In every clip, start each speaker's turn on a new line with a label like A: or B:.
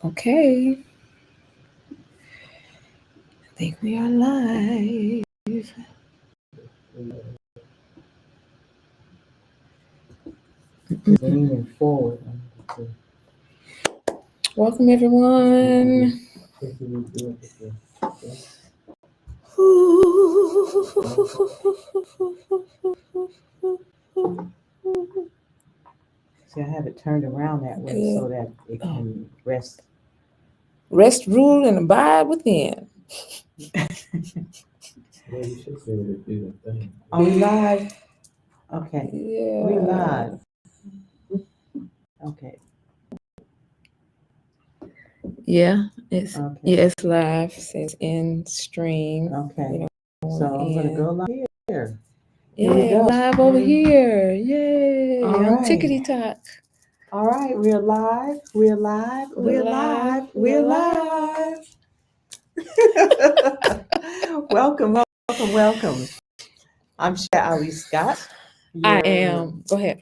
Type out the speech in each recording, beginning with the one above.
A: Okay, I think we are live.
B: Leaning forward.
A: Welcome, everyone.
B: See, I have it turned around that way
A: Good.
B: so that it can rest.
A: Rest, rule, and abide within.
B: Yeah, you should be able to do the thing. Are we live? Okay.
A: Yeah.
B: We're live. Okay.
A: Yeah, it's
B: Okay.
A: it's live. It says in stream.
B: Okay. So I'm gonna go live here.
A: Yeah,
B: we go.
A: live over here. Yay!
B: All
A: On
B: right.
A: Tickety Talk.
B: All right, we're live. We're live. We're live. We're live. Welcome, welcome, welcome. I'm Shea Ali Scott.
A: I am. Go ahead.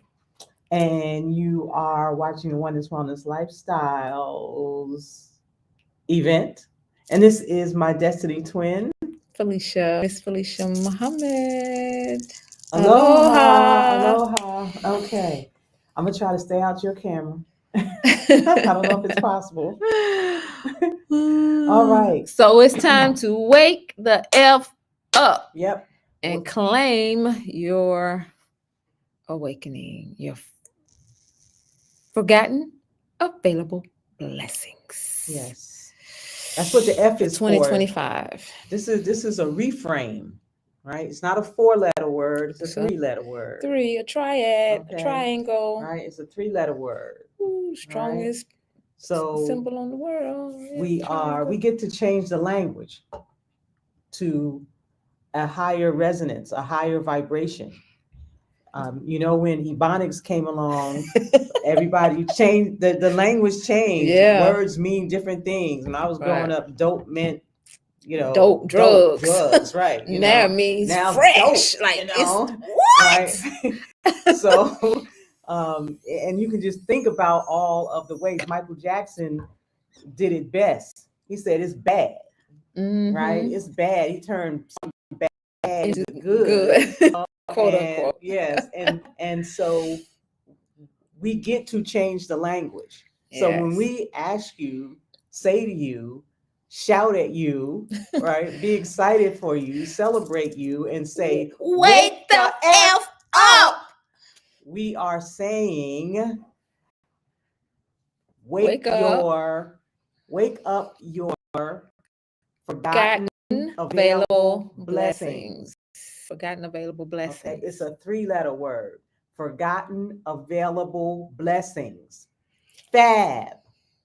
B: And you are watching the Oneness Wellness Lifestyles event. And this is my Destiny twin,
A: Felicia. Miss Felicia Muhammad.
B: Aloha. Aloha. Okay. I'm going to try to stay out your camera. I don't know if it's possible. All right.
A: So it's time to wake the F up.
B: Yep.
A: And claim your awakening, your forgotten available blessings.
B: Yes. That's what the F is
A: 2025.
B: For. This is a reframe, right? It's not a 4-letter word, it's a 3-letter word.
A: 3, a triad, a triangle.
B: Right, it's a 3-letter word.
A: Ooh, strongest symbol on the world.
B: We get to change the language to a higher resonance, a higher vibration. When Ebonics came along, everybody changed, the language changed.
A: Yeah.
B: Words mean different things. When I was growing up, dope meant,
A: dope drugs.
B: Drugs, right.
A: Now it means
B: now
A: fresh.
B: Dope,
A: like,
B: what? Right? So, and you can just think about all of the ways Michael Jackson did it best. He said it's bad, right? It's bad. He turned something bad into good. Quote unquote. Yes, and so we get to change the language. Yes. So when we ask you, say to you, shout at you, right? Be excited for you, celebrate you, and say,
A: wake the F up.
B: We are saying, wake up your forgotten available blessings.
A: Forgotten available blessings.
B: Okay, it's a 3-letter word. Forgotten available blessings. Fab,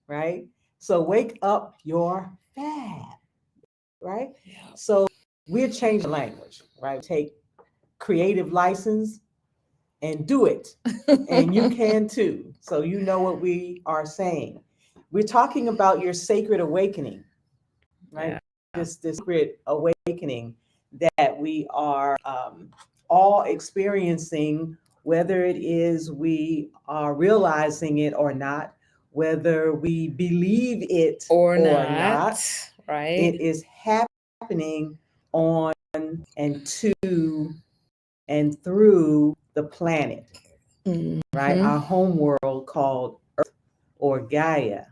B: right? So wake up your fab, right? Yeah. So we're changing language, right? Take creative license and do it. And you can too. So you know what we are saying. We're talking about your sacred awakening, right? Yeah. This sacred awakening that we are all experiencing, whether it is we are realizing it or not, whether we believe it or not,
A: right?
B: It is happening on and to and through the planet, right? Our home world called Earth or Gaia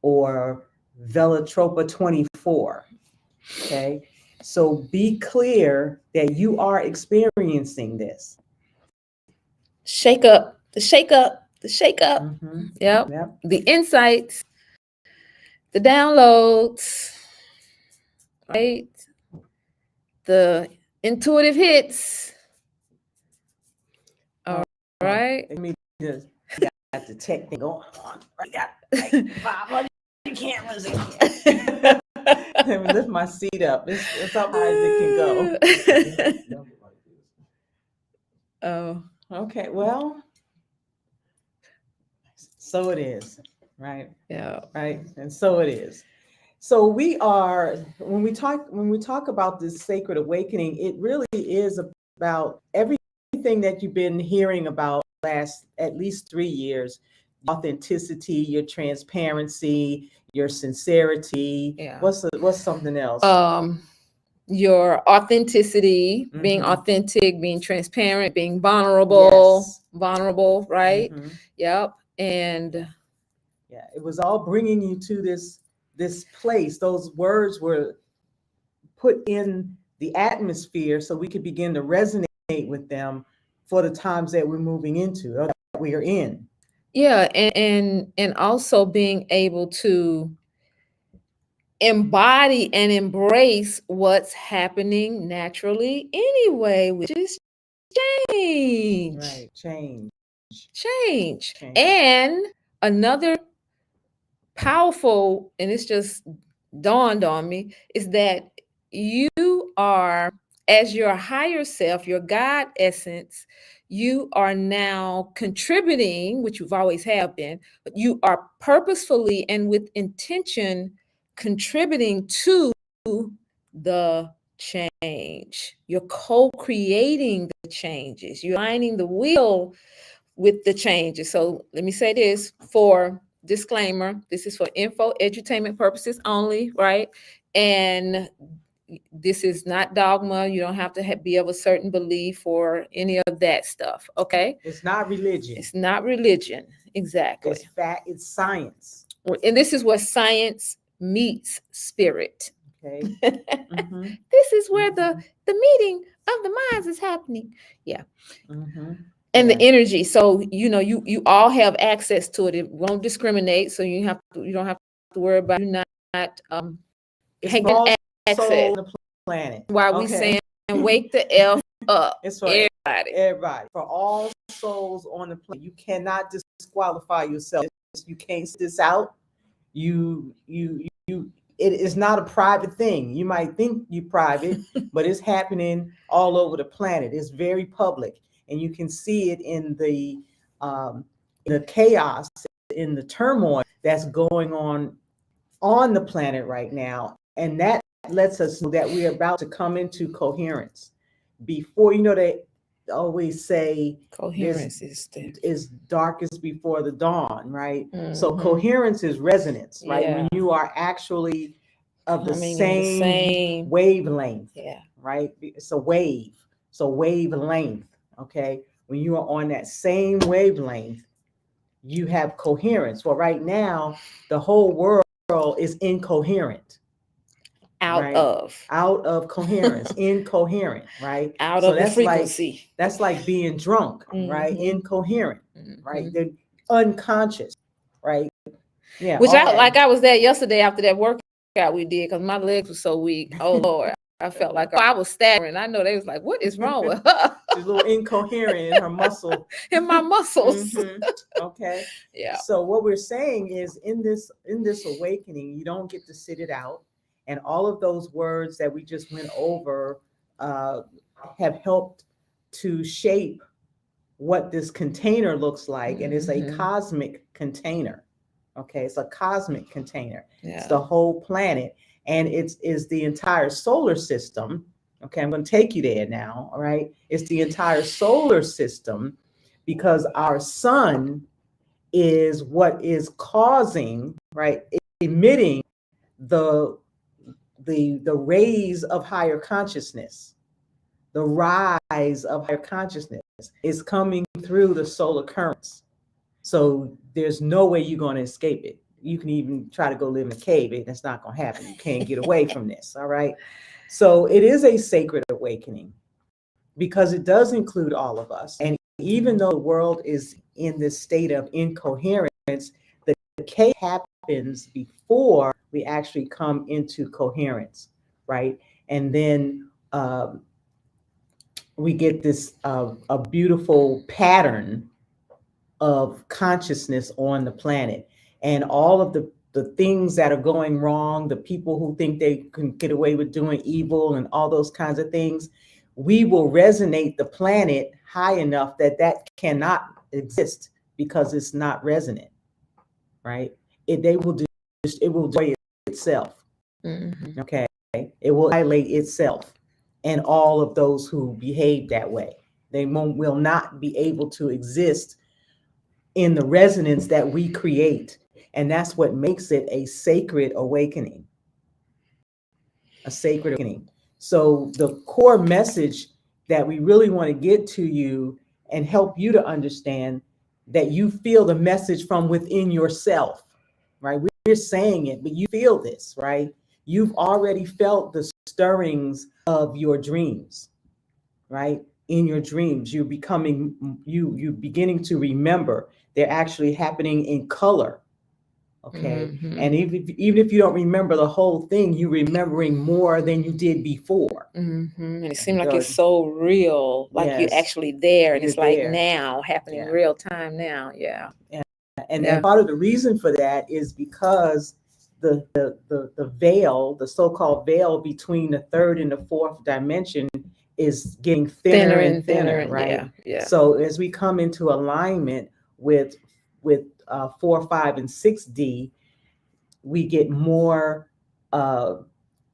B: or Velatropa 24. Okay, so be clear that you are experiencing this.
A: Shake up, the shake up, the shake up. Yep. The insights, the downloads, right? The intuitive hits. All right.
B: Let me just got the tech thing going on. I got like 500 cameras in here. Let me lift my seat up. It's up high as it can go.
A: Oh,
B: okay. Well, so it is, right?
A: Yeah.
B: Right. And so it is. So we are, when we talk about this sacred awakening, it really is about everything that you've been hearing about last at least 3 years. authenticity, your transparency, your sincerity.
A: Yeah.
B: What's something else?
A: Your authenticity, being
B: Mhm.
A: authentic, being transparent, being vulnerable,
B: Yes.
A: vulnerable, right?
B: Mhm.
A: Yep. And
B: Yeah, it was all bringing you to this place. Those words were put in the atmosphere so we could begin to resonate with them for the times that we're moving into, or that we are in.
A: yeah, and also being able to embody and embrace what's happening naturally anyway, which is change.
B: Right, change.
A: Change. And another powerful, and it's just dawned on me, is that you are, as your higher self, your God essence, you are now contributing, which you've always have been, but you are purposefully and with intention contributing to the change. You're co-creating the changes. You're aligning the wheel with the changes. So let me say this for disclaimer, this is for info edutainment purposes only, right? And this is not dogma. You don't have to be of a certain belief or any of that stuff, okay?
B: It's not religion.
A: It's not religion, exactly.
B: It's fact, it's science.
A: And this is where science meets spirit.
B: Okay. Mm-hmm.
A: This is where the meeting of the minds is happening. Yeah.
B: Mm-hmm.
A: And the energy. So you all have access to it. It won't discriminate. So you don't have to worry about you not
B: it's for all
A: access
B: on the planet.
A: Why we saying wake the F up.
B: It's for everybody. For all souls on the planet. You cannot disqualify yourself. You can't sit this out. It is not a private thing. You might think you're private, but it's happening all over the planet. It's very public, and you can see it in the chaos, in the turmoil that's going on the planet right now, and that lets us know that we're about to come into coherence. Before, they always say
A: coherence
B: is darkest before the dawn, right? Mm-hmm. So coherence is resonance, right? Yeah. When you are actually of the same wavelength, right? It's a wave. So wavelength, okay? When you are on that same wavelength, you have coherence. Well, right now, the whole world is incoherent. Out of coherence, incoherent, right?
A: Out of the frequency.
B: That's like being drunk, right? Incoherent, right? They're unconscious, right? Yeah.
A: Which I was there yesterday after that workout we did because my legs were so weak. Oh Lord, I felt like I was staggering. I know they was like, "What is wrong with her?"
B: She's a little incoherent in her muscle.
A: In my muscles.
B: Okay.
A: Yeah.
B: So what we're saying is, in this awakening, you don't get to sit it out. And all of those words that we just went over have helped to shape what this container looks like. And it's a cosmic container. Okay, it's a cosmic container. Yeah. It's the whole planet. And it is the entire solar system. Okay, I'm going to take you there now. All right. It's the entire solar system, because our sun is what is causing, right, emitting the rays of higher consciousness. The rise of higher consciousness is coming through the solar currents. So there's no way you're going to escape it. You can even try to go live in a cave. That's not going to happen. You can't get away from this. All right. So it is a sacred awakening because it does include all of us. And even though the world is in this state of incoherence, the decay happens before we actually come into coherence, right? And then we get this a beautiful pattern of consciousness on the planet, and all of the things that are going wrong, the people who think they can get away with doing evil and all those kinds of things, we will resonate the planet high enough that cannot exist because it's not resonant, right? It will destroy itself. Mm-hmm. Okay, it will annihilate itself and all of those who behave that way. They will not be able to exist in the resonance that we create. And that's what makes it a sacred awakening. A sacred awakening. So the core message that we really want to get to you and help you to understand that you feel the message from within yourself, right? We're saying it, but you feel this, right? You've already felt the stirrings of your dreams, right? In your dreams, you're beginning to remember. They're actually happening in color. Okay.
A: Mhm.
B: And even if you don't remember the whole thing, you're remembering more than you did before.
A: And it seems like
B: So,
A: it's so real, like you're
B: yes,
A: actually there, and
B: you're
A: it's like
B: there.
A: now, happening
B: Yeah.
A: real time now. Yeah.
B: And
A: Yeah.
B: part of the reason for that is because the veil, the so-called veil between the third and the fourth dimension is getting thinner and thinner, right?
A: Yeah. Yeah.
B: So as we come into alignment with 4, 5, and 6D, we get more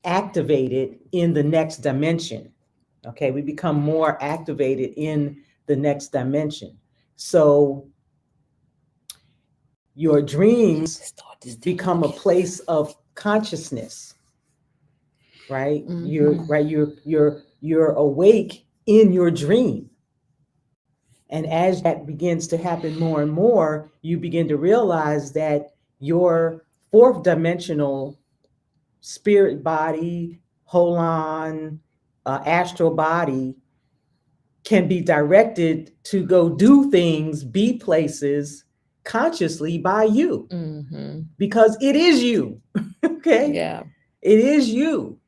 B: activated in the next dimension. Okay, we become more activated in the next dimension. So your dreams become a place of consciousness, right? You're awake in your dream. And as that begins to happen more and more, you begin to realize that your fourth dimensional spirit body, holon, astral body can be directed to go do things, be places consciously by you, because it is you. Okay.
A: Yeah.
B: It is you.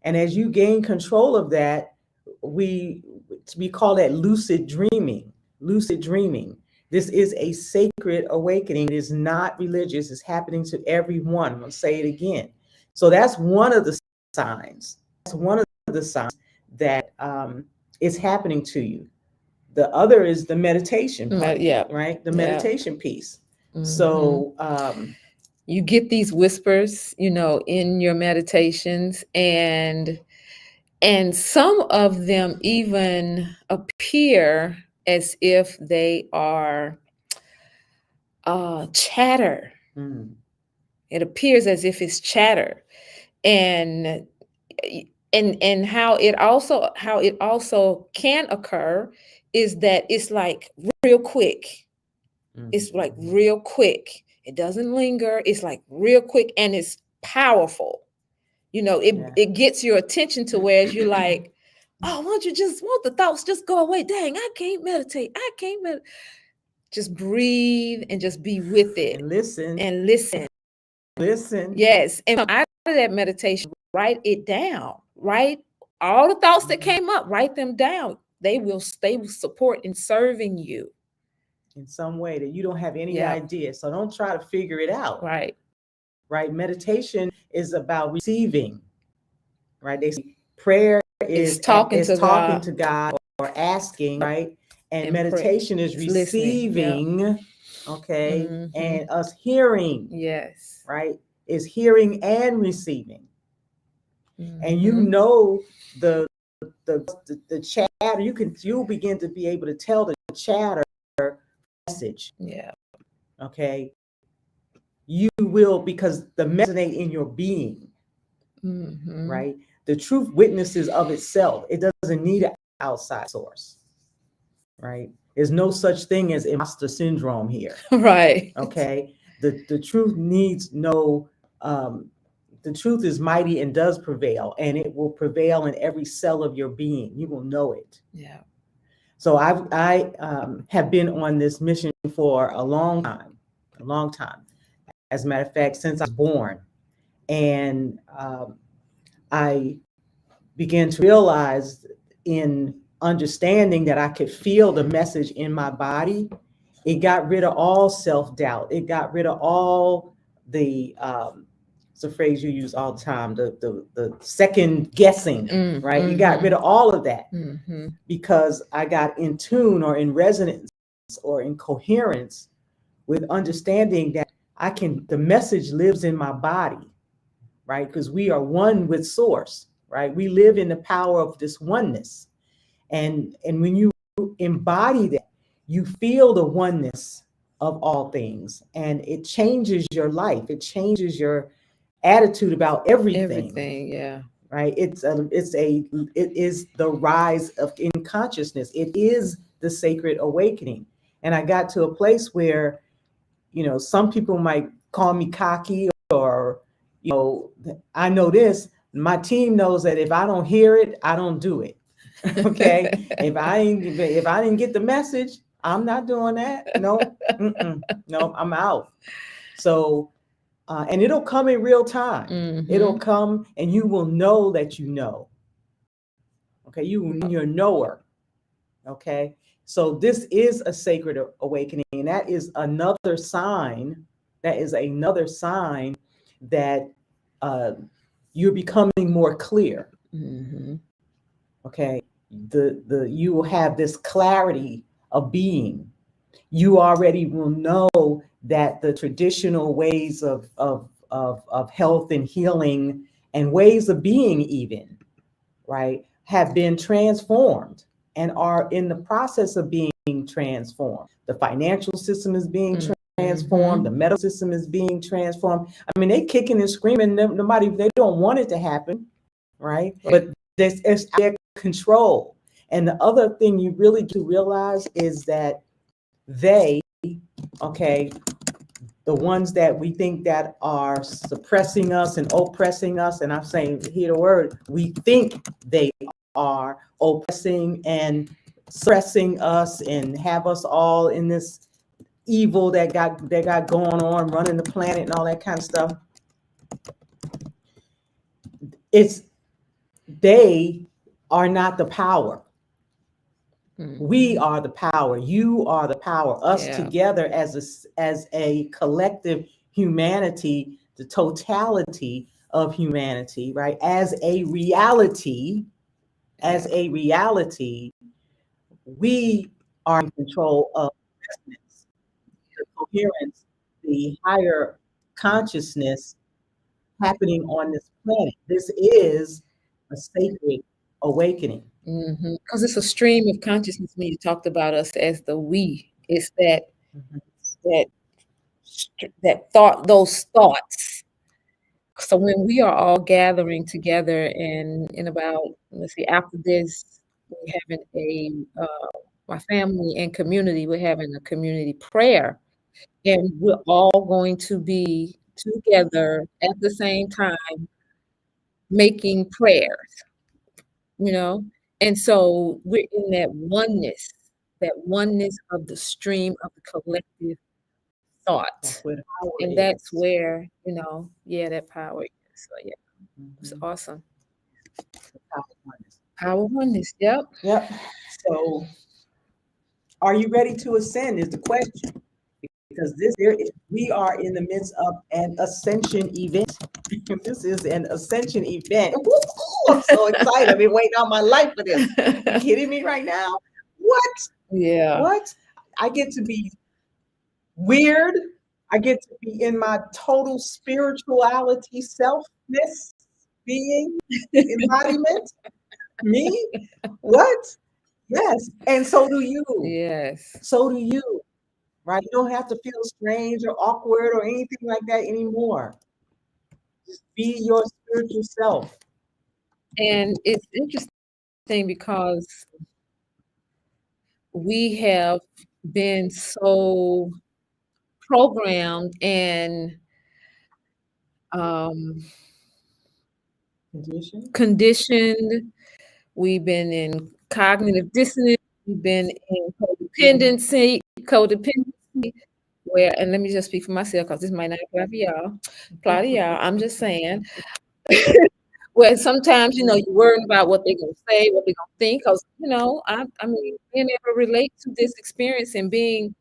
B: And as you gain control of that, we call that lucid dreaming. Lucid dreaming. This is a sacred awakening. It is not religious. It's happening to everyone. I'm going to say it again. So that's one of the signs. That's one of the signs that is happening to you. The other is the meditation part,
A: Yeah.
B: right? The
A: Yeah.
B: meditation piece. So
A: you get these whispers, in your meditations, and some of them even appear as if they are chatter. It appears as if it's chatter, and how it also can occur is that it's like real quick. It's like real quick. It doesn't linger. It's like real quick, and it's powerful. It gets your attention to whereas you're like, oh, won't the thoughts just go away? Dang, I can't meditate. Just breathe and just be with it.
B: And listen. Listen.
A: Yes. And out of that meditation, write it down. Write all the thoughts that came up, write them down. They will support in serving you
B: in some way that you don't have any idea. So don't try to figure it out.
A: Right.
B: Meditation is about receiving. Right. Prayer is
A: talking to
B: God or asking. Right. And meditation is receiving. Okay. And us hearing.
A: Yes.
B: Right. Is hearing and receiving. And the chatter, you'll begin to be able to tell the chatter message.
A: Yeah.
B: Okay. You will, because the resonate in your being. Right. The truth witnesses of itself. It doesn't need an outside source. Right. There's no such thing as imposter syndrome here.
A: Right.
B: Okay. The truth needs no the truth is mighty and does prevail, and it will prevail in every cell of your being. You will know it.
A: Yeah.
B: So I have been on this mission for a long time. As a matter of fact, since I was born, and I began to realize in understanding that I could feel the message in my body. It got rid of all self-doubt. It got rid of all the it's a phrase you use all the time, the second guessing, right? You got rid of all of that because I got in tune or in resonance or in coherence with understanding that the message lives in my body, right? Because we are one with source, right? We live in the power of this oneness. And when you embody that, you feel the oneness of all things, and it changes your life. It changes your attitude about everything.
A: Everything, yeah.
B: Right? It is the rise of in consciousness. It is the sacred awakening. And I got to a place where, some people might call me cocky, or, I know this. My team knows that if I don't hear it, I don't do it. Okay. if I didn't get the message, I'm not doing that. No, no, I'm out. So, and it'll come in real time. It'll come, and you will know that you know. Okay, you're a knower. Okay, so this is a sacred awakening, and that is another sign. That is another sign that you're becoming more clear. Okay, you will have this clarity of being. You already will know that the traditional ways of health and healing and ways of being, even, right, have been transformed and are in the process of being transformed. The financial system is being transformed. The medical system is being transformed. I mean, they kicking and screaming. They don't want it to happen, right? But it's their control. And the other thing you really do realize is that okay, the ones that we think that are suppressing us and oppressing us, and I'm saying, hear the word, we think they are oppressing and suppressing us and have us all in this evil that got going on, running the planet and all that kind of stuff. They are not the power. We are the power. You are the power. Us together as a collective humanity, the totality of humanity, right? As a reality, we are in control of the coherence, the higher consciousness happening on this planet. This is a sacred awakening.
A: Because it's a stream of consciousness. When you talked about us as the we, it's that thought, those thoughts. So when we are all gathering together, and in about, let's see, after this, we're having my family and community, we're having a community prayer, and we're all going to be together at the same time making prayers, and so we're in that oneness of the stream of the collective thought. And that's where, that power is. So yeah, it's awesome. Power oneness. Yep.
B: So are you ready to ascend is the question. Because we are in the midst of an ascension event. This is an ascension event. Ooh, I'm so excited. I've been waiting all my life for this. You kidding me right now? What?
A: Yeah.
B: What? I get to be weird. I get to be in my total spirituality, selfness, being, embodiment. Me? What? Yes. And so do you.
A: Yes.
B: So do you. Right? You don't have to feel strange or awkward or anything like that anymore. Just be your spiritual self.
A: And it's interesting because we have been so programmed and conditioned. We've been in cognitive dissonance. We've been in codependency, where, and let me just speak for myself because this might not apply to y'all. I'm just saying, where sometimes, you're worried about what they're going to say, what they're going to think, because, I mean, being able to relate to this experience and being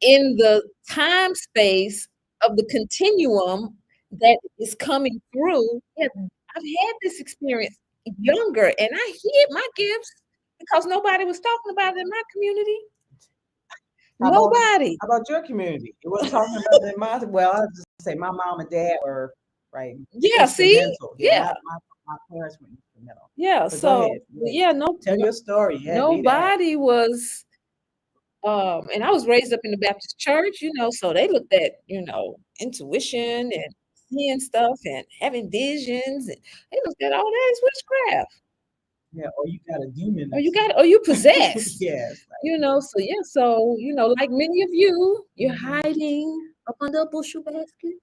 A: in the time space of the continuum that is coming through. Yeah, I've had this experience younger, and I hid my gifts because nobody was talking about it in my community. Nobody.
B: How about your community? It wasn't talking about it in mine. Well, I'll just say my mom and dad were right.
A: Yeah, see?
B: Yeah. My parents were instrumental.
A: Yeah,
B: But
A: so yeah,
B: tell your story. Yeah,
A: nobody was And I was raised up in the Baptist church, so they looked at, intuition and seeing stuff and having visions, and they looked at all that as witchcraft.
B: Yeah, or you got a demon.
A: Or you possessed.
B: Yes.
A: So like many of you, you're hiding up under a bushel basket,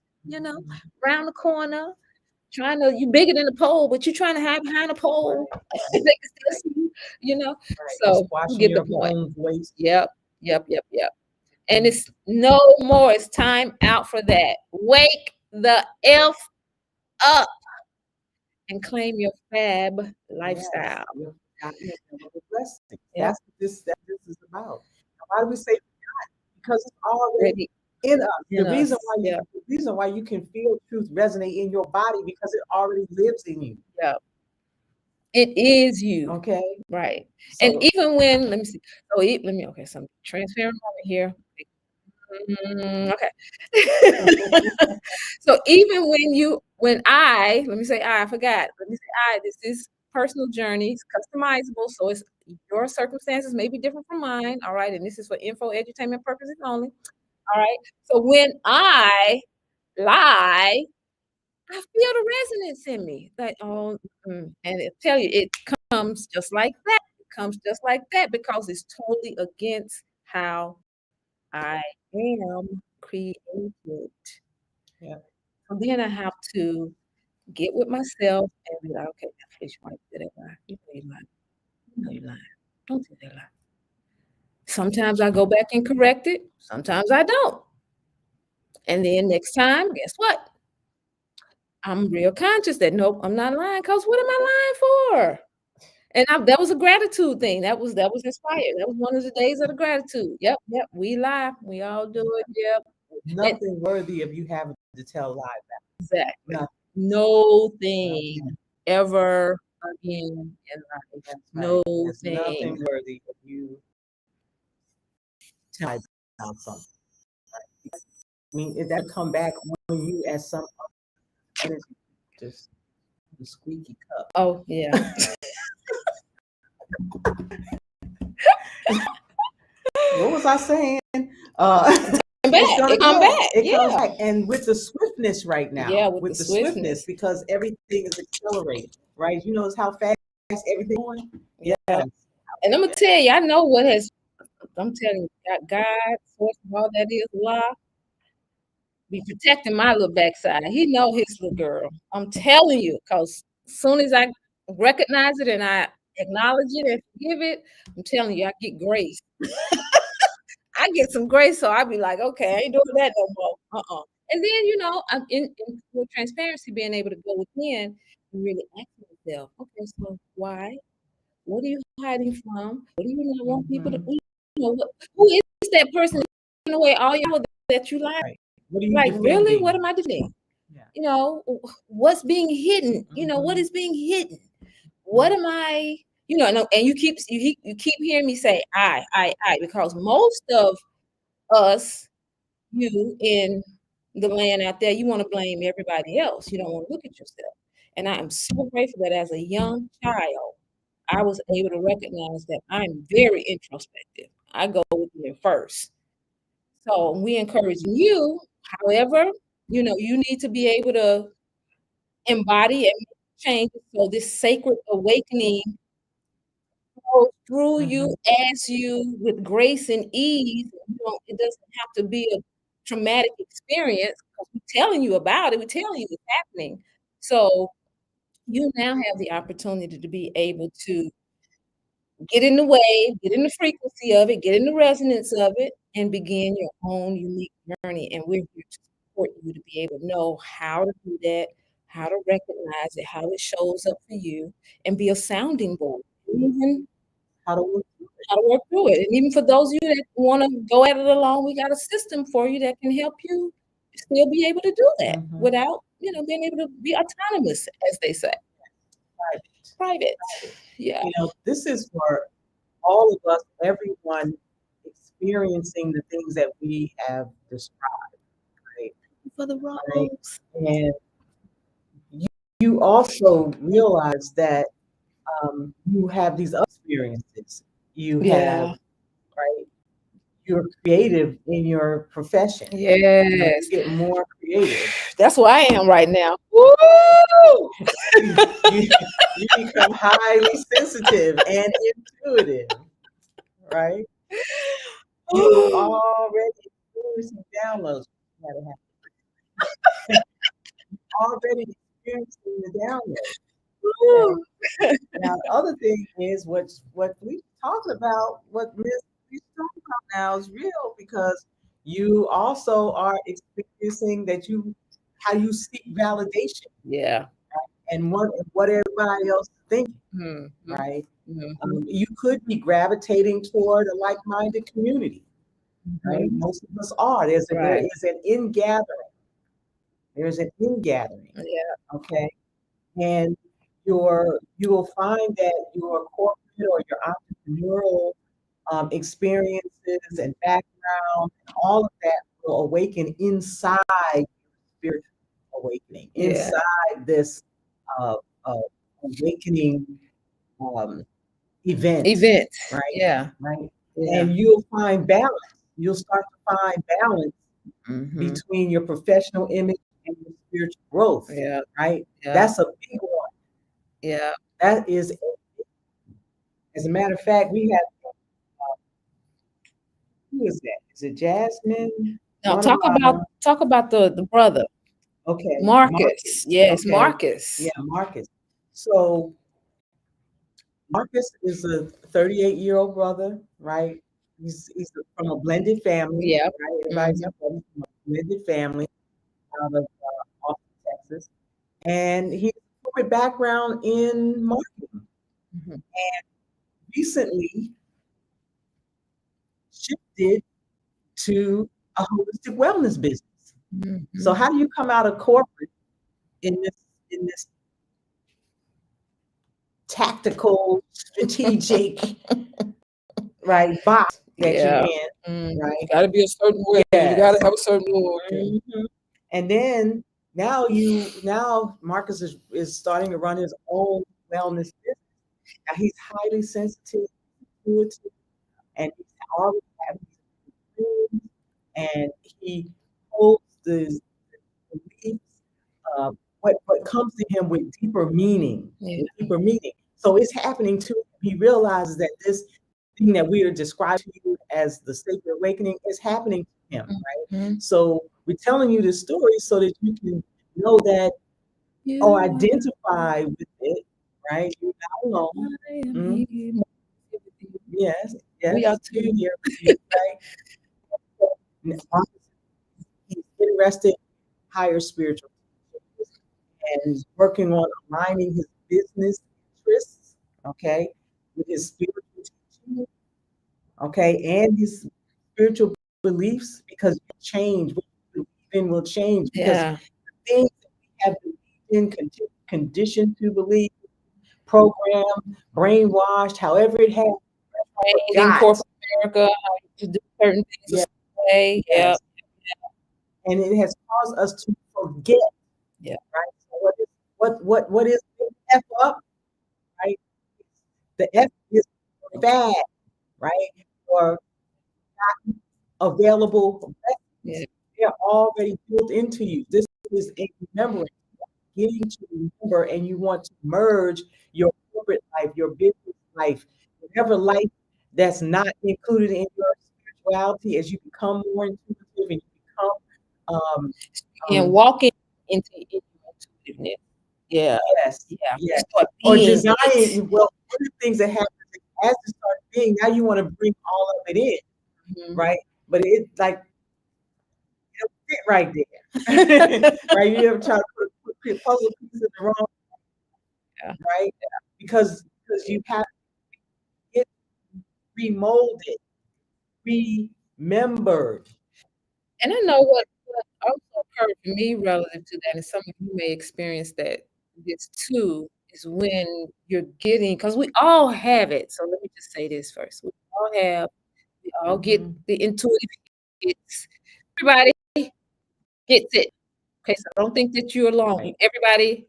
A: around the corner, you bigger than the pole, but you're trying to hide behind a pole. They can still see you,
B: Right.
A: So you get the point. Yep. And it's no more. It's time out for that. Wake the F up and claim your fab lifestyle.
B: Blessing. That's what this is about. Why do we say God? Because it's already in us. The reason why you can feel truth resonate in your body, because it already lives in you.
A: Yeah. It is you.
B: Okay.
A: Right. So, and even when, let me see. Okay, some transparent moment here. Okay. So even I forgot. This is personal journey. It's customizable. So it's your circumstances may be different from mine. All right. And this is for info edutainment purposes only. All right. So when I lie, I feel the resonance in me. Like, and I tell you, it comes just like that. It comes just like that because it's totally against how I am created.
B: Yeah.
A: So then I have to get with myself and be like, okay, you want to do that lie. You know you're lying. Don't do that lie. Sometimes I go back and correct it. Sometimes I don't. And then next time, guess what? I'm real conscious that nope, I'm not lying. Because what am I lying for? And that was a gratitude thing. That was inspired. That was one of the days of the gratitude. Yep. We lie. We all do it. Yep.
B: Nothing worthy of you having to tell lies.
A: Exactly. No thing ever again in life. No thing.
B: Nothing worthy of you telling about something. Right? I mean, if that come back on you as some energy, just the squeaky cup.
A: Oh yeah.
B: What was I saying?
A: It come back.
B: It comes back. And with the swiftness right now.
A: Yeah,
B: with the swiftness, because everything is accelerating, right? You notice how fast everything going?
A: Yeah. And I'm gonna tell you, I know what I'm telling you, God, source of all that is law, be protecting my little backside. He know his little girl. I'm telling you, because as soon as I recognize it and I acknowledge it and forgive it, I'm telling you, I get grace. I get some grace, so I be like, okay, I ain't doing that no more. And then, I'm in full transparency, being able to go within and really ask myself, okay, so why? What are you hiding from? What do you not want people to? Who is that person taking away all your that you like?
B: Right. What are you
A: like,
B: defending?
A: really? What am I defending?
B: Yeah.
A: What's being hidden? What is being hidden? What am I? And you keep hearing me say I, because most of us, you in the land out there, you want to blame everybody else. You don't want to look at yourself. And I am so grateful that as a young child, I was able to recognize that I'm very introspective. I go within first. So we encourage you, however, you need to be able to embody and make changes so this sacred awakening goes through you, as you with grace and ease. It doesn't have to be a traumatic experience because we're telling you about it. We're telling you it's happening. So you now have the opportunity to be able to get in the wave, get in the frequency of it, get in the resonance of it, and begin your own unique journey. And we're here to support you to be able to know how to do that, how to recognize it, how it shows up for you, and be a sounding board. Even
B: how to
A: work through it. And even for those of you that want to go at it alone, we got a system for you that can help you still be able to do that without, being able to be autonomous, as they say. Private. Yeah.
B: This is for all of us, everyone experiencing the things that we have described, right?
A: For the wrongs.
B: And you also realize that you have these other experiences. You have, right? you're creative in your profession.
A: Yes.
B: You get more creative.
A: That's where I am right now. Woo!
B: You become highly sensitive and intuitive, right? You already experiencing downloads. You gotta have- already experiencing the download.
A: Woo!
B: Now, the other thing is what we talked about, what Ms. we talking about now is real because you also are experiencing that you how you seek validation
A: Yeah.
B: and what everybody else is thinking,
A: Mhm.
B: right?
A: Mhm.
B: You could be gravitating toward a like-minded community, right?
A: Mhm.
B: Most of us are. There
A: Right.
B: is an ingathering. There's an ingathering,
A: Yeah.
B: okay? And you will find that your corporate or your entrepreneurial experiences and background and all of that will awaken inside your spiritual awakening,
A: Yeah.
B: inside this uh, uh, awakening um, event,
A: Event.
B: right?
A: Yeah.
B: Right.
A: Yeah.
B: And you'll find balance. You'll start to find balance
A: Mhm.
B: between your professional image and your spiritual growth,
A: Yeah.
B: right?
A: Yeah.
B: That's a big one.
A: Yeah.
B: That is, as a matter of fact, we have, who is that? Is it Jasmine?
A: Now
B: One of our,
A: talk about the brother,
B: okay,
A: Marcus.
B: Marcus.
A: Yes,
B: Okay.
A: Marcus.
B: Yeah, Marcus. So Marcus is a 38-year-old brother, right? He's from a blended family,
A: Yeah.
B: right? Everybody's
A: Mhm.
B: from a blended family out of Austin, Texas. And he has a corporate background in marketing.
A: Mhm.
B: Recently shifted to a holistic wellness business. So
A: Mhm.
B: how do you come out of corporate in this tactical, strategic, right, box that you're
A: Yeah.
B: in, right?
A: Gotta be a certain way. You
B: Yes.
A: gotta have a certain way.
B: Mhm. And then now Marcus is starting to run his own wellness business. Now he's highly sensitive, intuitive, and he's always having these dreams, and he holds the beliefs, what comes to him
A: Yeah.
B: with deeper meaning. So it's happening to him. He realizes that this thing that we are describing to you as the sacred awakening is happening to him, right?
A: Mhm.
B: So we're telling you this story so that you can know that or
A: You
B: identify with it, right? You're not alone.
A: I am
B: Mm,
A: here.
B: yes,
A: We are
B: yes, we're
A: too.
B: here with you, right? Marcus, he's interested in higher spiritual teachings and he's working on aligning his business interests, okay, with his spiritual teaching, okay, and his spiritual beliefs because you change, what you believe in will change because
A: Yeah.
B: things that we have believed in, conditioned to believe, programmed, brainwashed, however it has,
A: Made in
B: got.
A: corporate America, how to do certain things a
B: Yes,
A: certain way. Yep.
B: yes. And it has caused us to forget,
A: Yeah.
B: right? So what is the F up, right? The F is for fad, right? Or available
A: Yeah.
B: blessings. They're already built into you. This is a remembrance, getting to remember, and you want to merge your corporate life, your business life, whatever life that's not included in your spirituality as you become more intuitive and you become
A: And
B: um,
A: walking into intuitiveness. Yeah.
B: yes,
A: Yeah. You
B: yes.
A: start
B: Or
A: being it.
B: design, well, one of the things that happens is as you start being, now you want to bring all of it in,
A: Mhm.
B: right? But it's like it don't fit right there. Right? You ever try to put puzzle pieces in the wrong,
A: Yeah.
B: right? Because you have to get remolded, remembered.
A: And I know what also occurred for me relative to that, and some of you may experience that this too, is when you're getting, because we all have it. So let me just say this first. We all get
B: Mhm.
A: the intuitive hits. Everybody gets it. Okay, so don't think that you're alone. Everybody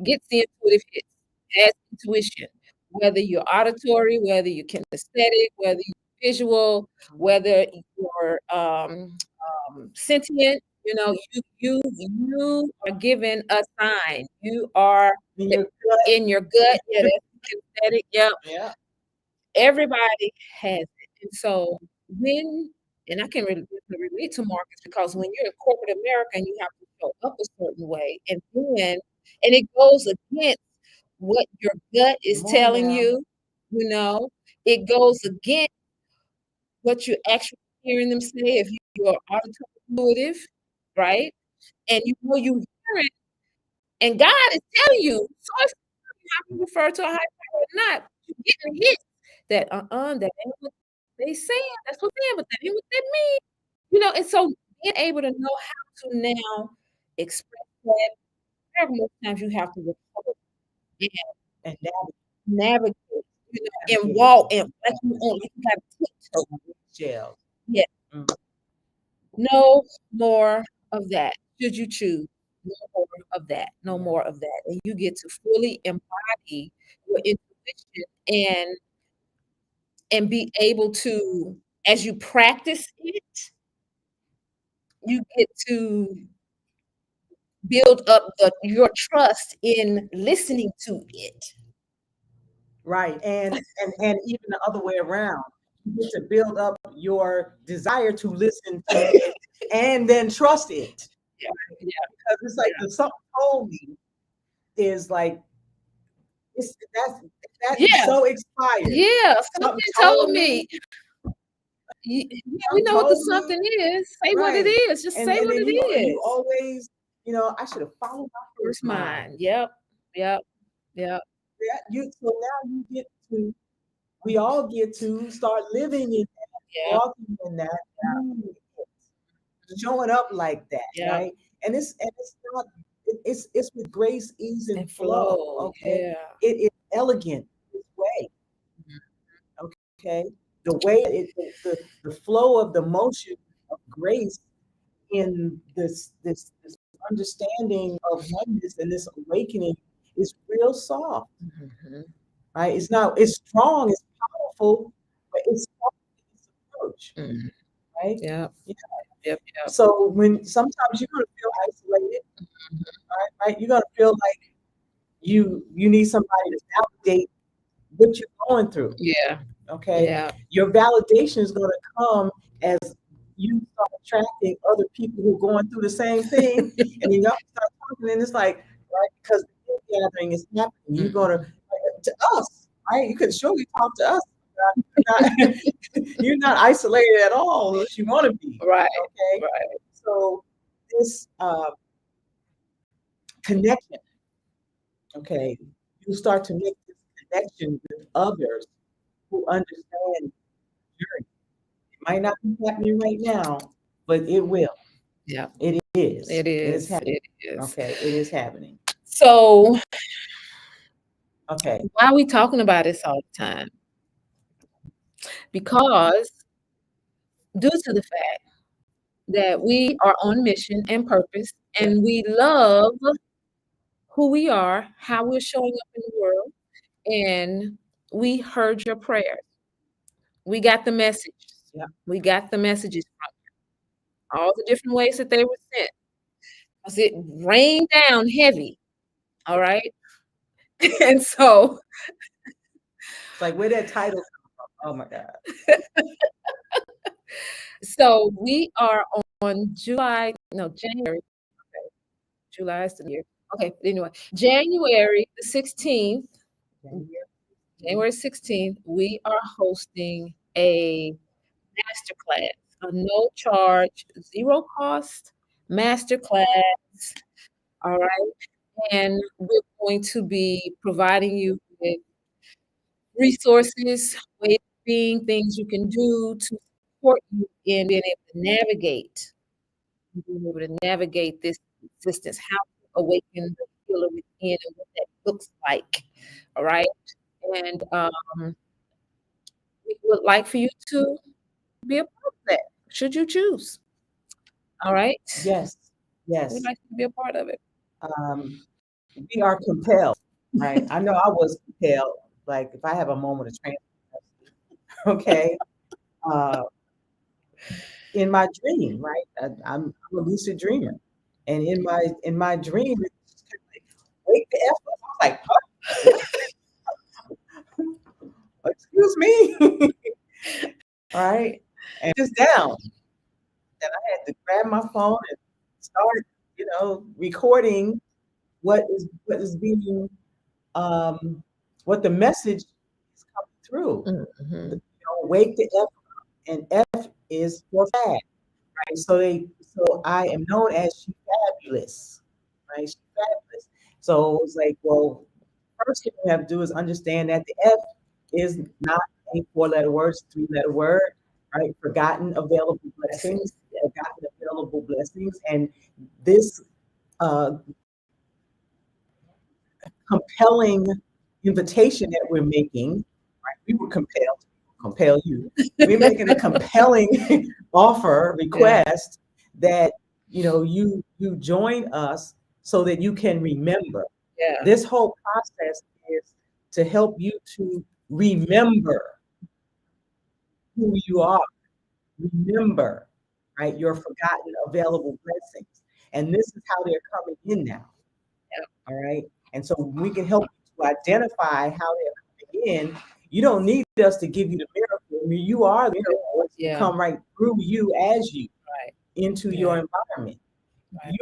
A: gets the intuitive hits, has intuition, whether you're auditory, whether you're kinesthetic, whether you're visual, whether you're sentient, you are given a sign. You are
B: In your gut.
A: in your gut. Yeah, that's kinesthetic. Yep.
B: Yeah.
A: Everybody has it. And so and I can relate to Marcus, because when you're in corporate America and you have to show up a certain way, and it goes against what your gut is
B: Come on
A: telling
B: now.
A: it goes against what you're actually hearing them say if you're auditory intuitive, right? And you hear it, and God is telling you, so it's not you refer to a higher power or not, you're getting hit that that ain't what they saying. That's what they saying, but that ain't what that mean. And so being able to know how to now express that, most times you have to recover
B: And
A: navigate, and
B: navigate.
A: walk, and like you got tiptoe.
B: Shells.
A: Yeah.
B: Mm.
A: No more of that. Should you choose, no more of that. No
B: Yeah.
A: more of that. And you get to fully embody your intuition and be able to, as you practice it, you get to build up your trust in listening to it.
B: Right. And even the other way around. You get to build up your desire to listen to it and then trust it.
A: Yeah.
B: Because it's like the something told me is like that's
A: Yeah.
B: so expired.
A: Yeah, something told me. We know what the something is. Say what it is. Just say what it
B: And you
A: is.
B: always, I should have followed my
A: First mind. Yep.
B: Yeah, so now we all get to start living in that,
A: Yep.
B: walking in that, showing up like that,
A: Yep.
B: right? And it's not, it's with grace, ease, and flow. Okay,
A: Yeah.
B: it is elegant this way. Okay, the way the flow of the motion of grace in this understanding of oneness and this awakening is real soft, right? It's strong, it's powerful, but it's soft in its approach, right?
A: Yeah. Yep.
B: So when sometimes you're gonna feel isolated, right? You're gonna feel like you need somebody to validate what you're going through.
A: Yeah.
B: Okay.
A: Yeah.
B: Your validation is going to come as you start attracting other people who are going through the same thing, and then y'all start talking, and it's like, right, because the gathering is happening. You're going to us, right? You can surely talk to us. You're not isolated at all unless you want to be.
A: Right.
B: Okay.
A: Right.
B: So this connection, okay, you start to make this connection with others who understand journey. It might not be happening right now, but it will.
A: Yeah.
B: It is.
A: It is.
B: happening.
A: It is.
B: Okay, it is happening.
A: So
B: Okay.
A: why are we talking about this all the time? Because due to the fact that we are on mission and purpose, and we love who we are, how we're showing up in the world, and we heard your prayers. We got the message.
B: Yeah.
A: We got the messages from you. All the different ways that they were sent. Because it rained down heavy. All right. And so
B: It's like where that title come from. Oh my God.
A: so we are on January. Okay. July is the year. Okay, anyway, January the 16th, January 16th, we are hosting a masterclass, a no charge, zero cost masterclass. All right. And we're going to be providing you with resources, ways of being, things you can do to support you in being able to navigate this existence, how to awaken the healer within and what that looks like. All right. And we would like for you to be a part of that, should you choose. All right.
B: Yes. Yes.
A: We'd like you to be a part of it.
B: We are compelled, right? I know I was compelled. Like if I have a moment of transparency, okay. uh, in my dream, right? I'm a lucid dreamer, and in my dream, it's just kind of like, wake the f up. I was like, huh? Excuse me, right? And just down, and I had to grab my phone and start, recording what is being what the message is coming through.
A: Mhm.
B: Wake the F up, and F is for fab, right? So I am known as she fabulous, right? She fabulous. So it's like, well, first thing we have to do is understand that the F is not a four-letter word, it's a three-letter word, right? Forgotten available blessings, forgotten available blessings, and this uh, compelling invitation that we're making, right? We were compelled to compel you. We're making a compelling offer, request that you join us so that you can remember.
A: Yeah.
B: This whole process is to help you to remember who you are. Remember, right, your forgotten available blessings. And this is how they're coming in now. All right. And so we can help you to identify how they're coming in. You don't need us to give you the miracle. I mean, you are the miracle. It's
A: Yeah.
B: come right through you as you
A: Right.
B: into
A: Yeah.
B: your environment.
A: Right.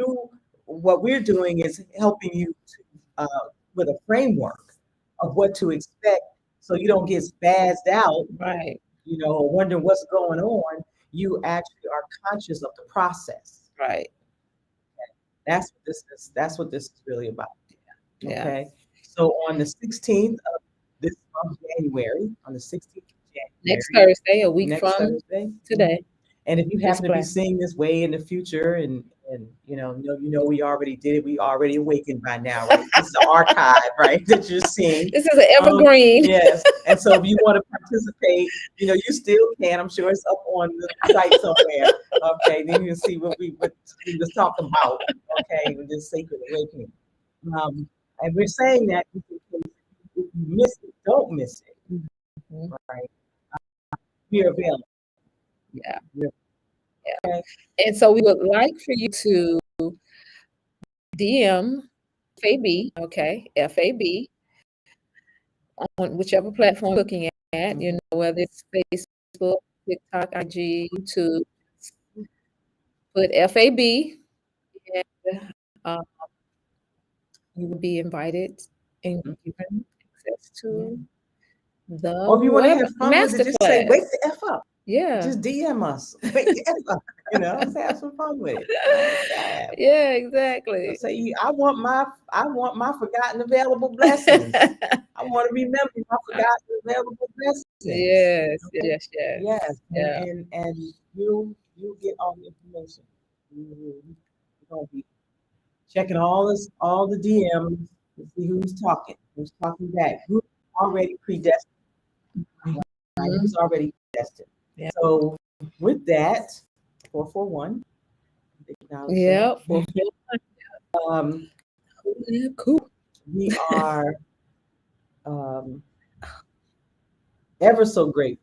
B: What we're doing is helping you to, with a framework of what to expect, so you don't get spazzed out,
A: Right.
B: or wondering what's going on. You actually are conscious of the process.
A: Right.
B: That's what this is. That's what this is really about.
A: Yeah.
B: Okay. So on the 16th of this month, January, on the 16th of
A: Next
B: January,
A: Thursday, a week
B: next
A: from
B: Thursday,
A: today.
B: and if you
A: This
B: happen to be
A: class.
B: seeing this way in the future, and we already did it, we already awakened by now, right? This is the archive, right, that you're seeing.
A: This is an evergreen.
B: Yes. And so if you want to participate, you still can. I'm sure it's up on the site somewhere. Okay, then you can see what we was talking about. Okay, with this sacred awakening. And we're saying that if you miss it, don't miss it.
A: Mhm.
B: Right? We're available.
A: Yeah.
B: Yeah.
A: Yeah. And so we would like for you to DM FAB, okay, FAB, on whichever platform you're looking at, whether it's Facebook, TikTok, IG, YouTube, put FAB, and you will be invited and given access to the
B: Or if you want to have fun with it, just say, wake
A: masterclass.
B: the F up.
A: Yeah.
B: Just DM us. Wake the F up. Let's have some fun with it. Right? Yeah.
A: Yeah, exactly.
B: Say, I want my forgotten available blessings. I want to remember my forgotten available blessings.
A: Yes,
B: Okay?
A: yes, yes.
B: Yes.
A: Yeah.
B: And you'll get all the information. You're gonna be checking all the DMs to see who's talking back, who's already predestined. Right? Who's already predestined.
A: Yeah.
B: So with that, 441.
A: Yeah. Cool.
B: We are ever so grateful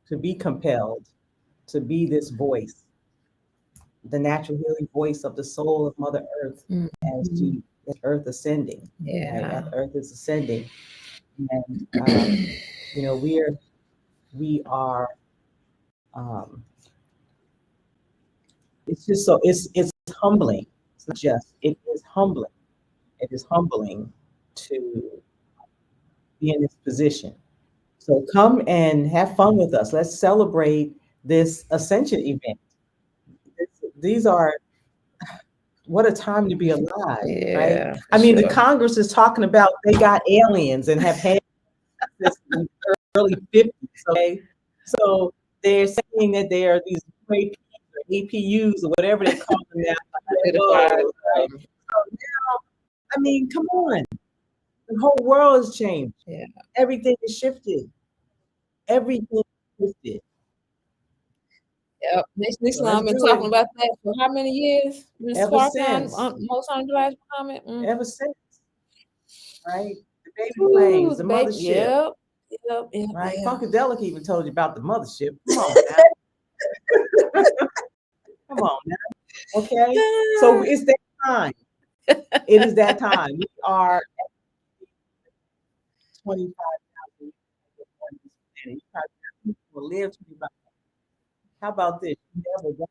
B: to be compelled to be this voice, the natural healing voice of the soul of Mother Earth, as Earth ascending.
A: Yeah.
B: Right? As Earth is ascending, and we are. It's just so it's humbling. It's not just, it is humbling. It is humbling to be in this position. So come and have fun with us. Let's celebrate this ascension event. These are, what a time to be alive, right?
A: Yeah.
B: I mean, the
A: sure.
B: Congress is talking about they got aliens and have had this in the early 50s. Okay, so they're saying that there are these UAPs or APUs or whatever they call them now. Right? So now, I mean, come on, the whole world has changed.
A: Yeah.
B: Everything is shifted. Everything is shifted.
A: Yep. Nation Islam
B: let's
A: been
B: do
A: talking
B: it.
A: about that for how many years? Ms.
B: Ever
A: Farrakhan,
B: since.
A: most undeniable comment.
B: Ever since, right? The baby planes, the mothership.
A: Yep. Yep.
B: right?
A: Yep.
B: Funkadelic even told you about the mothership. Come on now. Come on now. Okay. So it's that time. It is that time. We are at 25,000 people on this planet. You probably will live 25. How about this? You never die.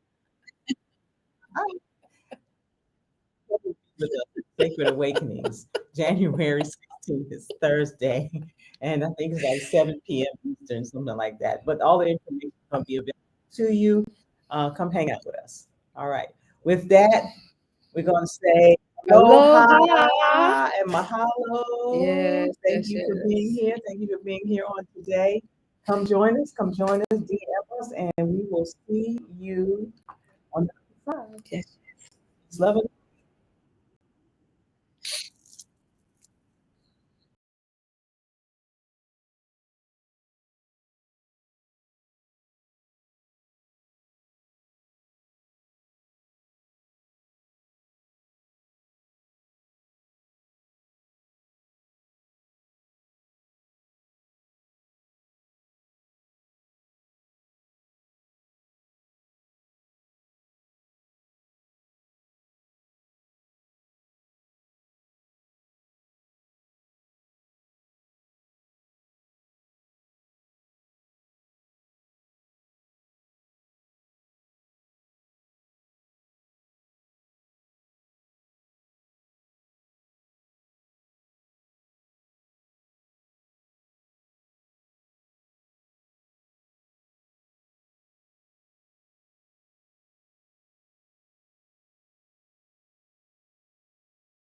B: With the Sacred Awakenings, January 16th is Thursday, and I think it's like 7 p.m. Eastern, something like that. But all the information is going to be available to you. Come hang out with us. All right. With that, we're going to say
A: Aloha.
B: aloha and mahalo.
A: Yes,
B: Thank
A: yes,
B: you for being
A: yes.
B: here. Thank you for being here on today. Come join us. Come join us. DM us, and we will see you on the other side.
A: Yes.
B: Love it.